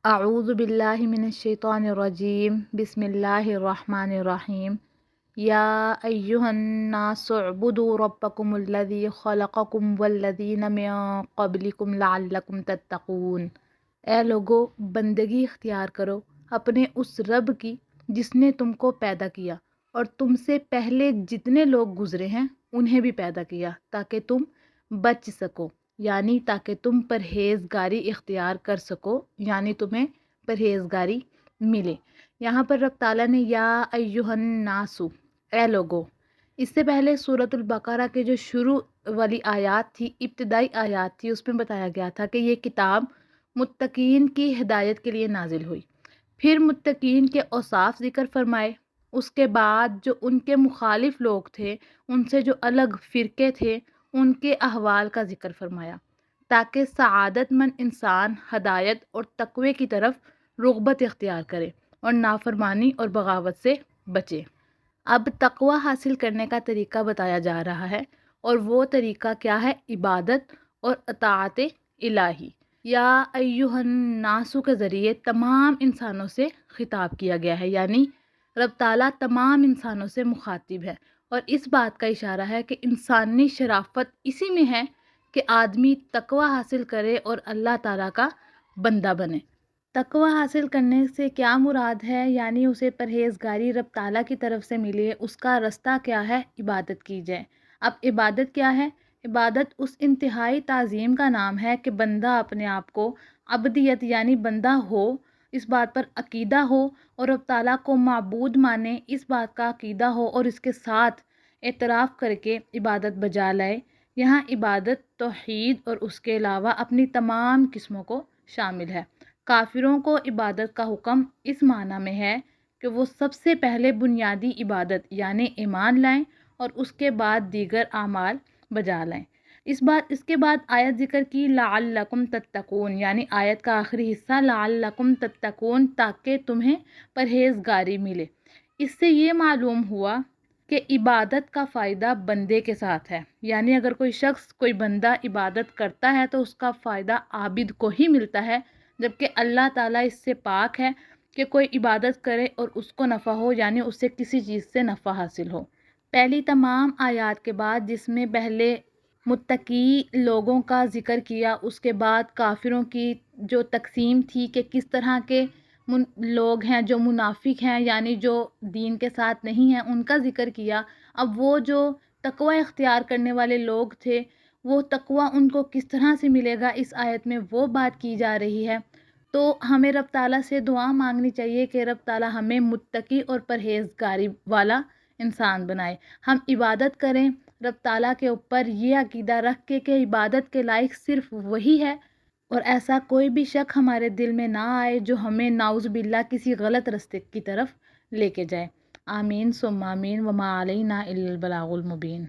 اعوذ باللہ من الشیطان الرجیم بسم اللہ الرحمن الرحیم یا ایہا الناس اعبدوا ربکم الذی خلقکم والذین من قبلکم لعلکم تتقون۔ اے لوگو، بندگی اختیار کرو اپنے اس رب کی جس نے تم کو پیدا کیا اور تم سے پہلے جتنے لوگ گزرے ہیں انہیں بھی پیدا کیا تاکہ تم بچ سکو، یعنی تاکہ تم پرہیزگاری اختیار کر سکو، یعنی تمہیں پرہیزگاری ملے۔ یہاں پر رب تعالیٰ نے یا ایہا الناس، اے لوگو، اس سے پہلے سورۃ البقرہ کے جو شروع والی آیات تھی، ابتدائی آیات تھی، اس میں بتایا گیا تھا کہ یہ کتاب متقین کی ہدایت کے لیے نازل ہوئی۔ پھر متقین کے اوصاف ذکر فرمائے، اس کے بعد جو ان کے مخالف لوگ تھے، ان سے جو الگ فرقے تھے، ان کے احوال کا ذکر فرمایا تاکہ سعادت مند انسان ہدایت اور تقوی کی طرف رغبت اختیار کرے اور نافرمانی اور بغاوت سے بچے۔ اب تقوی حاصل کرنے کا طریقہ بتایا جا رہا ہے، اور وہ طریقہ کیا ہے؟ عبادت اور اطاعت الہی۔ یا ایہا الناس کے ذریعے تمام انسانوں سے خطاب کیا گیا ہے، یعنی رب تعالیٰ تمام انسانوں سے مخاطب ہے، اور اس بات کا اشارہ ہے کہ انسانی شرافت اسی میں ہے کہ آدمی تقوی حاصل کرے اور اللہ تعالیٰ کا بندہ بنے۔ تقوی حاصل کرنے سے کیا مراد ہے؟ یعنی اسے پرہیزگاری رب تعالیٰ کی طرف سے ملے۔ اس کا رستہ کیا ہے؟ عبادت کی جائے۔ اب عبادت کیا ہے؟ عبادت اس انتہائی تعظیم کا نام ہے کہ بندہ اپنے آپ کو عبدیت یعنی بندہ ہو، اس بات پر عقیدہ ہو اور رب تعالیٰ کو معبود مانے، اس بات کا عقیدہ ہو اور اس کے ساتھ اعتراف کر کے عبادت بجا لائے۔ یہاں عبادت توحید اور اس کے علاوہ اپنی تمام قسموں کو شامل ہے۔ کافروں کو عبادت کا حکم اس معنی میں ہے کہ وہ سب سے پہلے بنیادی عبادت یعنی ایمان لائیں اور اس کے بعد دیگر اعمال بجا لائیں۔ اس کے بعد آیت ذکر کی لعلکم تتقون، یعنی آیت کا آخری حصہ لعلکم تتقون، تاکہ تمہیں پرہیزگاری ملے۔ اس سے یہ معلوم ہوا کہ عبادت کا فائدہ بندے کے ساتھ ہے، یعنی اگر کوئی شخص کوئی بندہ عبادت کرتا ہے تو اس کا فائدہ عابد کو ہی ملتا ہے، جبکہ اللہ تعالیٰ اس سے پاک ہے کہ کوئی عبادت کرے اور اس کو نفع ہو، یعنی اس سے کسی چیز سے نفع حاصل ہو۔ پہلی تمام آیات کے بعد جس میں پہلے متقی لوگوں کا ذکر کیا، اس کے بعد کافروں کی جو تقسیم تھی کہ کس طرح کے لوگ ہیں جو منافق ہیں، یعنی جو دین کے ساتھ نہیں ہیں، ان کا ذکر کیا۔ اب وہ جو تقوی اختیار کرنے والے لوگ تھے، وہ تقوی ان کو کس طرح سے ملے گا، اس آیت میں وہ بات کی جا رہی ہے۔ تو ہمیں رب تعالیٰ سے دعا مانگنی چاہیے کہ رب تعالیٰ ہمیں متقی اور پرہیزگاری والا انسان بنائے۔ ہم عبادت کریں رب تعالیٰ کے اوپر یہ عقیدہ رکھ کے کہ عبادت کے لائق صرف وہی ہے، اور ایسا کوئی بھی شک ہمارے دل میں نہ آئے جو ہمیں نعوذ باللہ کسی غلط راستے کی طرف لے کے جائے۔ آمین ثم آمین، وما علینا الا البلاغ المبین۔